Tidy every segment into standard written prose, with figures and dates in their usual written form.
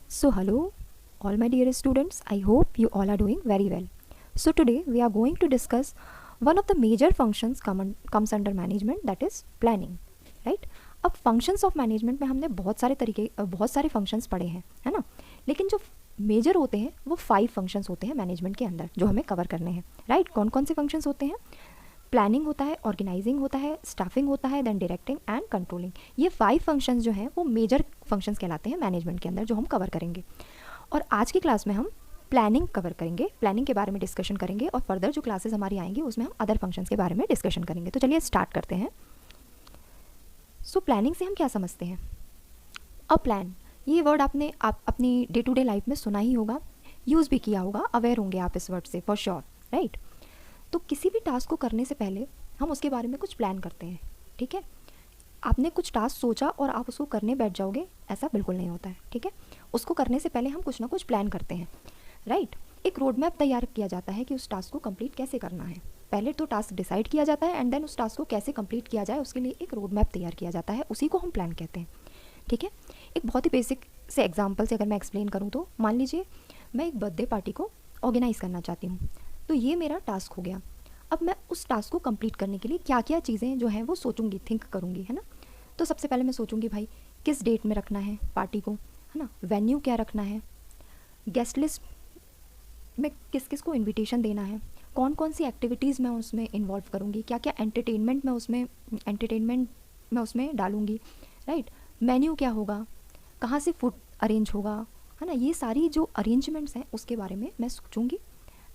So, hello, all my dear students. I hope you all are doing very well. So, today we are going to discuss one of the major functions comes under management, that is planning, right? अब functions of management में हमने बहुत सारे functions पढ़े हैं, है ना? लेकिन जो मेजर होते हैं वो 5 functions होते हैं मैनेजमेंट के अंदर जो हमें कवर करने हैं, राइट? कौन कौन से functions होते हैं? प्लानिंग होता है, ऑर्गेनाइजिंग होता है, स्टाफिंग होता है, देन डायरेक्टिंग एंड कंट्रोलिंग। ये 5 फंक्शंस जो हैं वो मेजर फंक्शंस कहलाते हैं मैनेजमेंट के अंदर, जो हम कवर करेंगे। और आज की क्लास में हम प्लानिंग कवर करेंगे, प्लानिंग के बारे में डिस्कशन करेंगे, और फर्दर जो क्लासेस हमारी आएंगी उसमें हम अदर फंक्शंस के बारे में डिस्कशन करेंगे। तो चलिए स्टार्ट करते हैं। सो प्लानिंग से हम क्या समझते हैं? अ प्लान, ये वर्ड आपने अपनी डे टू डे लाइफ में सुना ही होगा, यूज़ भी किया होगा, अवेयर होंगे आप इस वर्ड से फॉर श्योर, राइट? तो किसी भी टास्क को करने से पहले हम उसके बारे में कुछ प्लान करते हैं, ठीक है? आपने कुछ टास्क सोचा और आप उसको करने बैठ जाओगे, ऐसा बिल्कुल नहीं होता है, ठीक है? उसको करने से पहले हम कुछ ना कुछ प्लान करते हैं, राइट? एक रोड मैप तैयार किया जाता है कि उस टास्क को कंप्लीट कैसे करना है। पहले तो टास्क डिसाइड किया जाता है एंड देन उस टास्क को कैसे कंप्लीट किया जाए उसके लिए एक रोड मैप तैयार किया जाता है, उसी को हम प्लान कहते हैं, ठीक है? एक बहुत ही बेसिक से एग्जाम्पल से अगर मैं एक्सप्लेन करूँ तो मान लीजिए मैं एक बर्थडे पार्टी को ऑर्गेनाइज़ करना चाहती हूँ, तो ये मेरा टास्क हो गया। अब मैं उस टास्क को कंप्लीट करने के लिए क्या क्या चीज़ें जो हैं वो सोचूंगी, थिंक करूँगी, है ना? तो सबसे पहले मैं सोचूंगी भाई किस डेट में रखना है पार्टी को, है ना? वेन्यू क्या रखना है, गेस्ट लिस्ट में किस किस को इनविटेशन देना है, कौन कौन सी एक्टिविटीज़ मैं उसमें इन्वॉल्व करूँगी, क्या क्या एंटरटेनमेंट मैं उसमें डालूँगी, राइट? मेन्यू क्या होगा, कहाँ से फूड अरेंज होगा, है ना? ये सारी जो अरेंजमेंट्स हैं उसके बारे में मैं सोचूंगी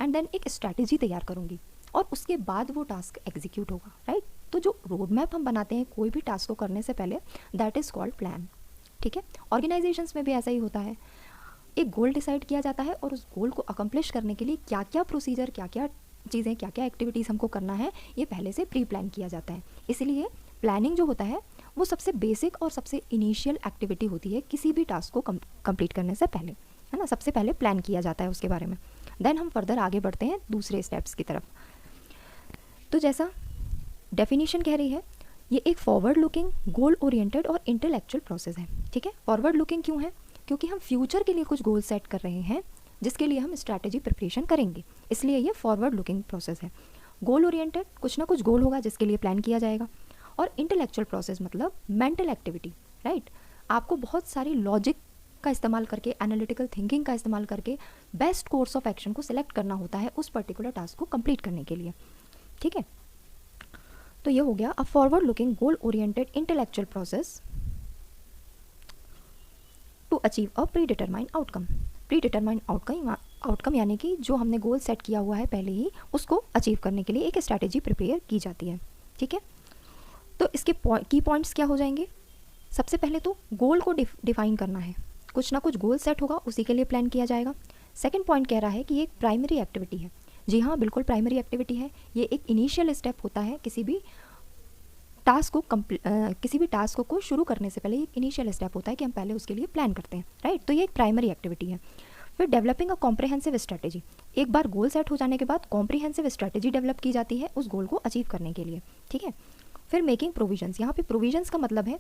एंड देन एक स्ट्रैटेजी तैयार करूँगी और उसके बाद वो टास्क एग्जीक्यूट होगा, राइट? तो जो रोड मैप हम बनाते हैं कोई भी टास्क को करने से पहले, दैट इज़ कॉल्ड प्लान, ठीक है? ऑर्गेनाइजेशंस में भी ऐसा ही होता है। एक गोल डिसाइड किया जाता है और उस गोल को अकम्प्लिश करने के लिए क्या क्या प्रोसीजर, क्या क्या चीज़ें, क्या क्या एक्टिविटीज़ हमको करना है, ये पहले से प्री प्लान किया जाता है। इसीलिए प्लानिंग जो होता है वो सबसे बेसिक और सबसे इनिशियल एक्टिविटी होती है किसी भी टास्क को कंप्लीट करने से पहले, है ना? सबसे पहले प्लान किया जाता है उसके बारे में, देन हम फर्दर आगे बढ़ते हैं दूसरे स्टेप्स की तरफ। तो जैसा डेफिनेशन कह रही है, ये एक फॉरवर्ड लुकिंग, गोल ओरिएंटेड और इंटेलेक्चुअल प्रोसेस है, ठीक है? फॉरवर्ड लुकिंग क्यों है? क्योंकि हम फ्यूचर के लिए कुछ गोल सेट कर रहे हैं जिसके लिए हम स्ट्रैटेजी प्रिपरेशन करेंगे, इसलिए ये फॉरवर्ड लुकिंग प्रोसेस है। गोल ओरिएंटेड, कुछ ना कुछ गोल होगा जिसके लिए प्लान किया जाएगा, और इंटेलेक्चुअल प्रोसेस मतलब मेंटल एक्टिविटी, राइट? आपको बहुत सारी लॉजिक का इस्तेमाल करके, एनालिटिकल थिंकिंग का इस्तेमाल करके बेस्ट कोर्स ऑफ एक्शन को सिलेक्ट करना होता है उस पर्टिकुलर टास्क को कंप्लीट करने के लिए, ठीक है? तो ये हो गया a forward looking goal oriented intellectual process to achieve a predetermined outcome. Predetermined outcome यानी कि जो हमने गोल सेट किया हुआ है पहले ही, उसको अचीव करने के लिए एक स्ट्रैटेजी प्रिपेयर की जाती है, ठीक है? तो इसके की पॉइंट्स क्या हो जाएंगे? सबसे पहले तो गोल को डिफाइन करना है, कुछ ना कुछ गोल सेट होगा, उसी के लिए प्लान किया जाएगा। सेकेंड पॉइंट कह रहा है कि ये एक प्राइमरी एक्टिविटी है। जी हाँ, बिल्कुल प्राइमरी एक्टिविटी है। ये एक इनिशियल स्टेप होता है किसी भी टास्क को शुरू करने से पहले एक इनिशियल स्टेप होता है कि हम पहले उसके लिए प्लान करते हैं, राइट? तो ये एक प्राइमरी एक्टिविटी है। फिर डेवलपिंग अ कॉम्प्रिहेंसिव स्ट्रैटेजी, एक बार गोल सेट हो जाने के बाद कॉम्प्रिहेंसिव स्ट्रैटेजी डेवलप की जाती है उस गोल को अचीव करने के लिए, ठीक है? फिर मेकिंग प्रोविजंस, यहाँ पे प्रोविजंस का मतलब है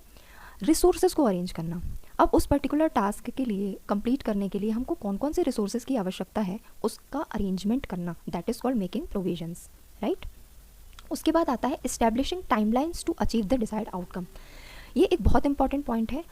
रिसोर्सेज को अरेंज करना। अब उस पर्टिकुलर टास्क के लिए कंप्लीट करने के लिए हमको कौन कौन से रिसोर्सेज की आवश्यकता है उसका अरेंजमेंट करना, that is called making provisions, right? उसके बाद आता है establishing timelines to achieve the decide outcome. ये एक बहुत इंपॉर्टेंट पॉइंट है।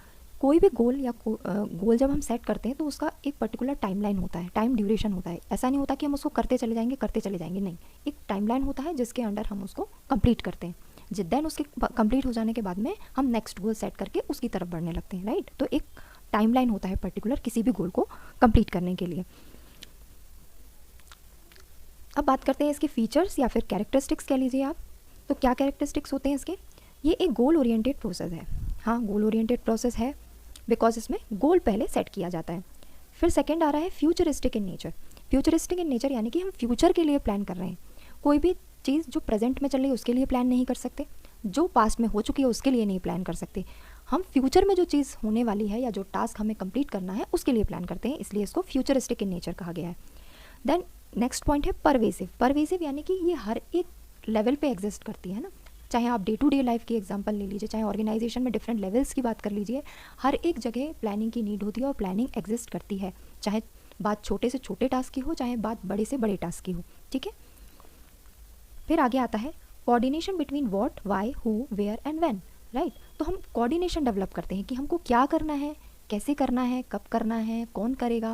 कोई भी गोल या गोल जब हम सेट करते हैं तो उसका एक पर्टिकुलर टाइमलाइन होता है, टाइम ड्यूरेशन होता है। ऐसा नहीं होता कि हम उसको करते चले जाएंगे, नहीं। एक टाइमलाइन होता है जिसके अंडर हम उसको कंप्लीट करते हैं। देन उसके कंप्लीट हो जाने के बाद में हम नेक्स्ट गोल सेट करके उसकी तरफ बढ़ने लगते हैं, राइट? तो एक टाइमलाइन होता है पर्टिकुलर किसी भी गोल को कंप्लीट करने के लिए। अब बात करते हैं इसके फीचर्स या फिर कैरेक्टरिस्टिक्स कह लीजिए आप। तो क्या कैरेक्टरिस्टिक्स होते हैं इसके? ये एक गोल ओरिएंटेड प्रोसेस है। हाँ, गोल ओरिएंटेड प्रोसेस है बिकॉज इसमें गोल पहले सेट किया जाता है। फिर सेकंड आ रहा है futuristic in nature. Futuristic in nature यानी कि हम फ्यूचर के लिए प्लान कर रहे हैं। कोई भी चीज़ जो प्रेजेंट में चल रही है उसके लिए प्लान नहीं कर सकते, जो पास्ट में हो चुकी है उसके लिए नहीं प्लान कर सकते। हम फ्यूचर में जो चीज़ होने वाली है या जो टास्क हमें कंप्लीट करना है उसके लिए प्लान करते हैं, इसलिए इसको फ्यूचरिस्टिक इन नेचर कहा गया है। देन नेक्स्ट पॉइंट है परवेसिव। परवेसिव यानी कि ये हर एक लेवल पे एग्जिस्ट करती है ना, चाहे आप डे टू डे लाइफ की एग्जांपल ले लीजिए, चाहे ऑर्गेनाइजेशन में डिफरेंट लेवल्स की बात कर लीजिए, हर एक जगह प्लानिंग की नीड होती है और प्लानिंग एग्जिस्ट करती है, चाहे बात छोटे से छोटे टास्क की हो, चाहे बात बड़े से बड़े टास्क की हो, ठीक है। फिर आगे आता है coordination between what, why, who, where and when, right. तो हम कोऑर्डिनेशन डेवलप करते हैं कि हमको क्या करना है, कैसे करना है, कब करना है, कौन करेगा,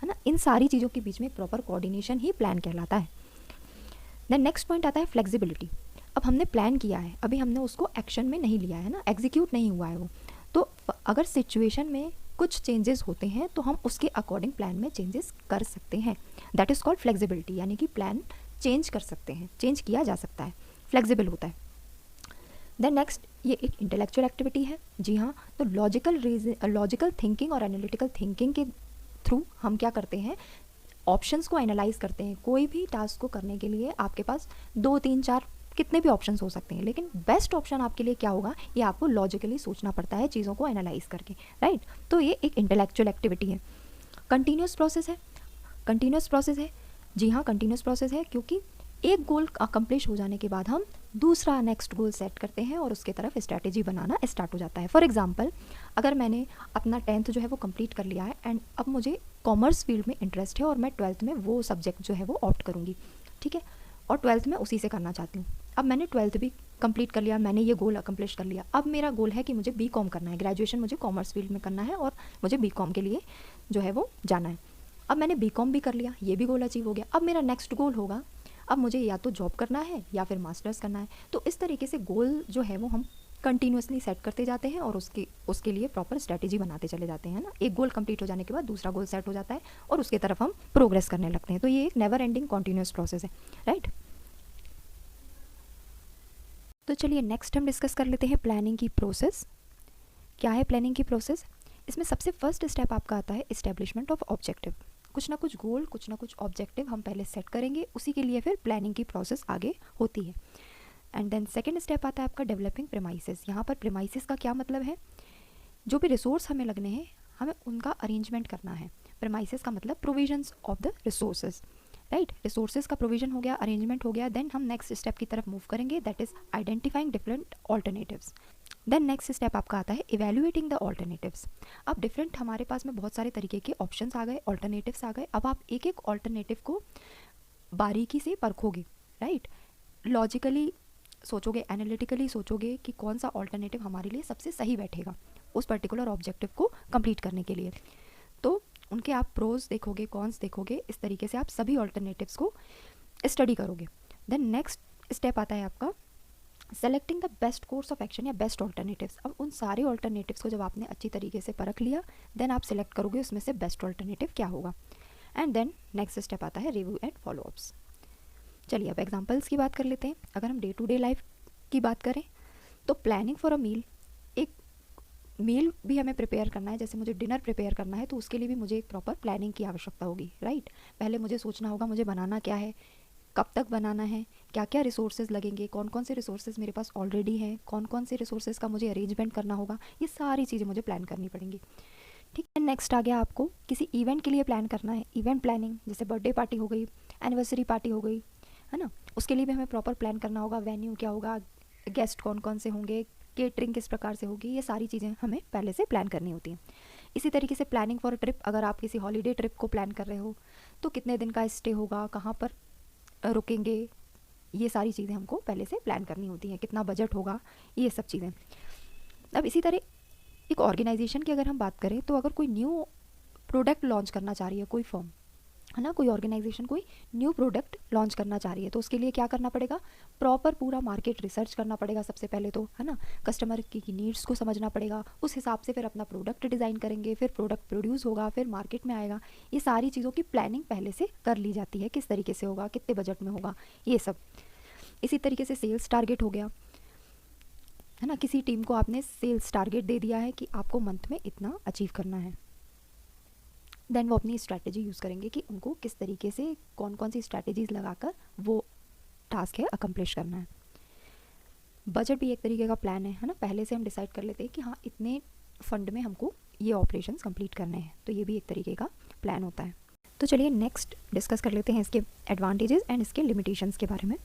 है ना। इन सारी चीज़ों के बीच में प्रॉपर कोऑर्डिनेशन ही प्लान कहलाता है। देन नेक्स्ट पॉइंट आता है फ्लेक्सिबिलिटी। अब हमने प्लान किया है, अभी हमने उसको एक्शन में नहीं लिया है ना, एग्जीक्यूट नहीं हुआ है वो, तो अगर सिचुएशन में कुछ चेंजेस होते हैं तो हम उसके अकॉर्डिंग प्लान में चेंजेस कर सकते हैं। दैट इज़ कॉल्ड फ्लेक्सिबिलिटी, यानी कि प्लान चेंज कर सकते हैं, चेंज किया जा सकता है, फ्लेक्सिबल होता है। देन नेक्स्ट, ये एक इंटेलेक्चुअल एक्टिविटी है। जी हाँ, तो लॉजिकल थिंकिंग और एनालिटिकल थिंकिंग के थ्रू हम क्या करते हैं, ऑप्शंस को एनालाइज करते हैं। कोई भी टास्क को करने के लिए आपके पास 2, 3, 4 कितने भी ऑप्शंस हो सकते हैं, लेकिन बेस्ट ऑप्शन आपके लिए क्या होगा, ये आपको लॉजिकली सोचना पड़ता है चीज़ों को एनालाइज करके, राइट। तो ये एक इंटेलेक्चुअल एक्टिविटी है। कंटिन्यूस प्रोसेस है, कंटिन्यूस प्रोसेस है। जी हाँ, कंटिन्यूस प्रोसेस है, क्योंकि एक गोल अकम्प्लिश हो जाने के बाद हम दूसरा नेक्स्ट गोल सेट करते हैं और उसके तरफ स्ट्रैटेजी बनाना स्टार्ट हो जाता है। फॉर एग्जांपल, अगर मैंने अपना 10th जो है वो कंप्लीट कर लिया है एंड अब मुझे कॉमर्स फील्ड में इंटरेस्ट है और मैं 12th में वो सब्जेक्ट जो है वो ऑप्ट करूँगी, ठीक है, और 12th में उसी से करना चाहती हूँ। अब मैंने 12th भी कंप्लीट कर लिया, मैंने ये गोल अकम्प्लिश कर लिया। अब मेरा गोल है कि मुझे बीकॉम करना है, ग्रेजुएशन मुझे कॉमर्स फील्ड में करना है और मुझे बीकॉम के लिए जो है वो जाना है। अब मैंने बीकॉम भी कर लिया, ये भी गोल अचीव हो गया। अब मेरा नेक्स्ट गोल होगा, अब मुझे या तो जॉब करना है या फिर मास्टर्स करना है। तो इस तरीके से गोल जो है वो हम कंटिन्यूसली सेट करते जाते हैं और उसके लिए प्रॉपर स्ट्रैटेजी बनाते चले जाते हैं ना। एक गोल कंप्लीट हो जाने के बाद दूसरा गोल सेट हो जाता है और उसके तरफ हम प्रोग्रेस करने लगते हैं। तो ये एक नेवर एंडिंग कॉन्टिन्यूस प्रोसेस है, राइट। तो चलिए नेक्स्ट हम डिस्कस कर लेते हैं प्लानिंग की प्रोसेस। क्या है प्लानिंग की प्रोसेस? इसमें सबसे फर्स्ट स्टेप आपका आता है इस्टेब्लिशमेंट ऑफ ऑब्जेक्टिव। कुछ ना कुछ गोल, कुछ ना कुछ ऑब्जेक्टिव हम पहले सेट करेंगे, उसी के लिए फिर प्लानिंग की प्रोसेस आगे होती है। एंड देन सेकंड स्टेप आता है आपका डेवलपिंग प्रेमाइसेस। यहाँ पर प्रेमाइसेस का क्या मतलब है, जो भी रिसोर्स हमें लगने हैं हमें उनका अरेंजमेंट करना है। प्रेमाइसेस का मतलब provisions of the resources, right. Resources का प्रोविजन हो गया, अरेंजमेंट हो गया, देन हम नेक्स्ट स्टेप की तरफ मूव करेंगे, that is identifying different alternatives. Then next step आपका आता है इवेल्युएटिंग द ऑल्टरनेटिव्स। अब डिफरेंट हमारे पास में बहुत सारे तरीके के ऑप्शंस आ गए, ऑल्टरनेटिव्स आ गए। अब आप एक एक ऑल्टरनेटिव को बारीकी से परखोगे, राइट। लॉजिकली सोचोगे, एनालिटिकली सोचोगे कि कौन सा ऑल्टरनेटिव हमारे लिए सबसे सही बैठेगा उस पर्टिकुलर ऑब्जेक्टिव को कंप्लीट करने के लिए। तो उनके आप प्रोज देखोगे, कॉन्स देखोगे, इस तरीके से आप सभी ऑल्टरनेटिव्स को स्टडी करोगे। देन नेक्स्ट स्टेप आता है आपका selecting the best course of action या बेस्ट ऑल्टरनेटिव्स। अब उन सारे ऑल्टरनेटिव्स को जब आपने अच्छी तरीके से परख लिया, देन आप सिलेक्ट करोगे उसमें से बेस्ट ऑल्टरनेटिव क्या होगा। एंड देन नेक्स्ट स्टेप आता है रिव्यू एंड फॉलोअप्स। चलिए अब एग्जांपल्स की बात कर लेते हैं। अगर हम डे टू डे लाइफ की बात करें तो प्लानिंग फॉर अ मील, एक मील भी हमें प्रिपेयर करना है, जैसे मुझे डिनर प्रिपेयर करना है तो उसके लिए भी मुझे एक प्रॉपर प्लानिंग की आवश्यकता होगी, राइट। पहले मुझे सोचना होगा मुझे बनाना क्या है, कब तक बनाना है, क्या क्या रिसोर्सेज लगेंगे, कौन कौन से रिसोर्सेज मेरे पास ऑलरेडी हैं, कौन कौन से रिसोर्सेज का मुझे अरेंजमेंट करना होगा, ये सारी चीज़ें मुझे प्लान करनी पड़ेंगी, ठीक है। नेक्स्ट आ गया आपको किसी इवेंट के लिए प्लान करना है, इवेंट प्लानिंग, जैसे बर्थडे पार्टी हो गई, एनिवर्सरी पार्टी हो गई, है ना। उसके लिए भी हमें प्रॉपर प्लान करना होगा, वेन्यू क्या होगा, गेस्ट कौन कौन से होंगे, केटरिंग किस प्रकार से होगी, ये सारी चीज़ें हमें पहले से प्लान करनी होती हैं। इसी तरीके से प्लानिंग फॉर ट्रिप, अगर आप किसी हॉलीडे ट्रिप को प्लान कर रहे हो तो कितने दिन का स्टे होगा, कहाँ पर रुकेंगे, ये सारी चीज़ें हमको पहले से प्लान करनी होती हैं, कितना बजट होगा, ये सब चीज़ें। अब इसी तरह एक ऑर्गेनाइजेशन की अगर हम बात करें तो अगर कोई न्यू प्रोडक्ट लॉन्च करना चाह रही है कोई फर्म, है ना, कोई ऑर्गेनाइजेशन कोई न्यू प्रोडक्ट लॉन्च करना चाह रही है तो उसके लिए क्या करना पड़ेगा, प्रॉपर पूरा मार्केट रिसर्च करना पड़ेगा सबसे पहले तो, है ना। कस्टमर की नीड्स को समझना पड़ेगा, उस हिसाब से फिर अपना प्रोडक्ट डिज़ाइन करेंगे, फिर प्रोडक्ट प्रोड्यूस होगा, फिर मार्केट में आएगा। ये सारी चीज़ों की प्लानिंग पहले से कर ली जाती है, किस तरीके से होगा, कितने बजट में होगा, ये सब। इसी तरीके से सेल्स टारगेट हो गया, है ना, किसी टीम को आपने सेल्स टारगेट दे दिया है कि आपको मंथ में इतना अचीव करना है, देन वो अपनी स्ट्रैटेजी यूज़ करेंगे कि उनको किस तरीके से कौन कौन सी स्ट्रैटेजीज लगाकर वो टास्क है अकम्प्लिश करना है। बजट भी एक तरीके का प्लान है ना, पहले से हम डिसाइड कर लेते हैं कि हाँ इतने फंड में हमको ये ऑपरेशंस कंप्लीट करने हैं, तो ये भी एक तरीके का प्लान होता है। तो चलिए नेक्स्ट डिस्कस कर लेते हैं इसके एडवांटेजेस एंड इसके लिमिटेशंस के बारे में।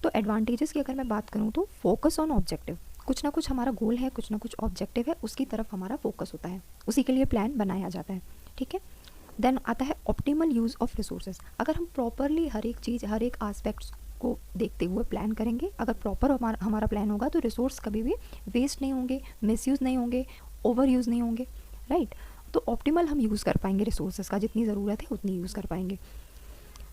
तो एडवांटेजेस की अगर मैं बात करूँ तो फोकस ऑन ऑब्जेक्टिव, कुछ ना कुछ हमारा गोल है, कुछ ना कुछ ऑब्जेक्टिव है, उसकी तरफ हमारा फोकस होता है, उसी के लिए प्लान बनाया जाता है, ठीक है। देन आता है ऑप्टिमल यूज़ ऑफ रिसोर्सेज, अगर हम प्रॉपरली हर एक चीज़, हर एक आस्पेक्ट्स को देखते हुए प्लान करेंगे, अगर प्रॉपर हमारा प्लान होगा तो रिसोर्स कभी भी वेस्ट नहीं होंगे, मिसयूज़ नहीं होंगे, ओवर यूज़ नहीं होंगे, राइट। तो ऑप्टिमल हम यूज़ कर पाएंगे रिसोर्सेज का, जितनी ज़रूरत है उतनी यूज़ कर पाएंगे।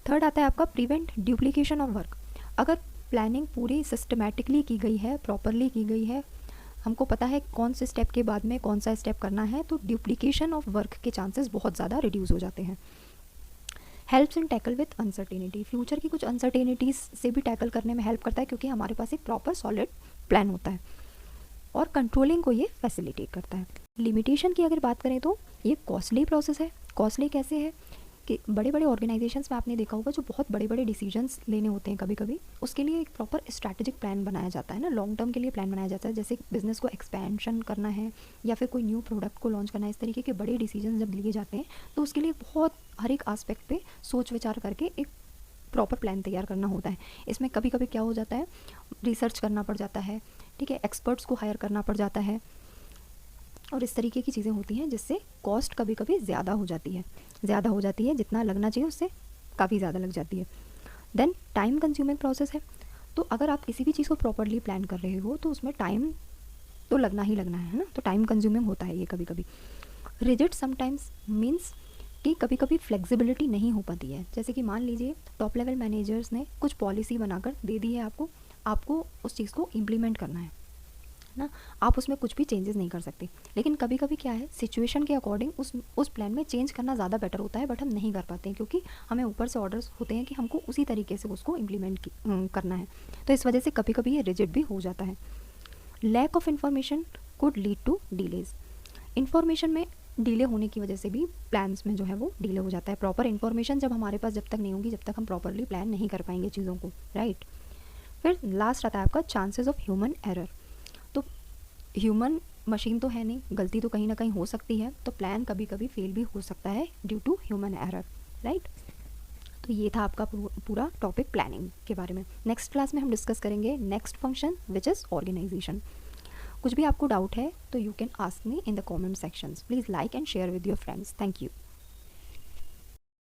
थर्ड आता है आपका प्रिवेंट ड्यूप्लीकेशन ऑफ वर्क, अगर प्लानिंग पूरी सिस्टमेटिकली की गई है, प्रॉपरली की गई है, हमको पता है कौन से स्टेप के बाद में कौन सा स्टेप करना है, तो ड्यूप्लीकेशन ऑफ वर्क के चांसेस बहुत ज़्यादा रिड्यूस हो जाते हैं। Helps in tackle with uncertainty, future की कुछ अनसर्टेनिटीज़ से भी टैकल करने में हेल्प करता है, क्योंकि हमारे पास एक प्रॉपर सॉलिड प्लान होता है, और कंट्रोलिंग को ये फैसिलिटेट करता है। लिमिटेशन की अगर बात करें तो ये कॉस्टली प्रोसेस है। कॉस्टली कैसे है कि बड़े बड़े ऑर्गेनाइजेशंस में आपने देखा होगा जो बहुत बड़े बड़े डिसीजंस लेने होते हैं कभी कभी, उसके लिए एक प्रॉपर स्ट्रैटेजिक प्लान बनाया जाता है ना, लॉन्ग टर्म के लिए प्लान बनाया जाता है, जैसे बिजनेस को एक्सपेंशन करना है या फिर कोई न्यू प्रोडक्ट को लॉन्च करना है, इस तरीके के बड़े डिसीजन जब लिए जाते हैं तो उसके लिए बहुत हर एक आस्पेक्ट पे सोच विचार करके एक प्रॉपर प्लान तैयार करना होता है। इसमें कभी कभी क्या हो जाता है, रिसर्च करना पड़ जाता है, ठीक है, एक्सपर्ट्स को हायर करना पड़ जाता है, और इस तरीके की चीज़ें होती हैं जिससे कॉस्ट कभी कभी ज़्यादा हो जाती है, जितना लगना चाहिए उससे काफ़ी ज़्यादा लग जाती है। देन टाइम कंज्यूमिंग प्रोसेस है, तो अगर आप किसी भी चीज़ को प्रॉपरली प्लान कर रहे हो तो उसमें टाइम तो लगना ही लगना है ना, तो टाइम कंज्यूमिंग होता है ये कभी कभी। रिजिड समटाइम्स मीन्स कि कभी कभी फ्लेक्सिबिलिटी नहीं हो पाती है, जैसे कि मान लीजिए टॉप लेवल मैनेजर्स ने कुछ पॉलिसी बनाकर दे दी है आपको उस चीज़ को इम्प्लीमेंट करना है ना, आप उसमें कुछ भी चेंजेस नहीं कर सकते, लेकिन कभी कभी क्या है, सिचुएशन के अकॉर्डिंग उस प्लान में चेंज करना ज़्यादा बेटर होता है, बट हम नहीं कर पाते हैं क्योंकि हमें ऊपर से ऑर्डर्स होते हैं कि हमको उसी तरीके से उसको इम्प्लीमेंट करना है, तो इस वजह से कभी कभी ये रिजिड भी हो जाता है। Lack of information could lead to delays, information में डिले होने की वजह से भी प्लान्स में जो है वो डिले हो जाता है। प्रॉपर इन्फॉर्मेशन जब हमारे पास जब तक नहीं होगी, जब तक हम प्रॉपरली प्लान नहीं कर पाएंगे चीज़ों को, राइट। फिर लास्ट आता है आपका चांसेस ऑफ ह्यूमन एरर, तो ह्यूमन मशीन तो है नहीं, गलती तो कहीं ना कहीं हो सकती है, तो प्लान कभी कभी फेल भी हो सकता है due to human error, right. तो ये था आपका पूरा टॉपिक प्लानिंग के बारे में। नेक्स्ट क्लास में हम डिस्कस करेंगे next function which is organisation. कुछ भी आपको डाउट है तो you can ask me in the comment sections. Please like and share with your friends. Thank you.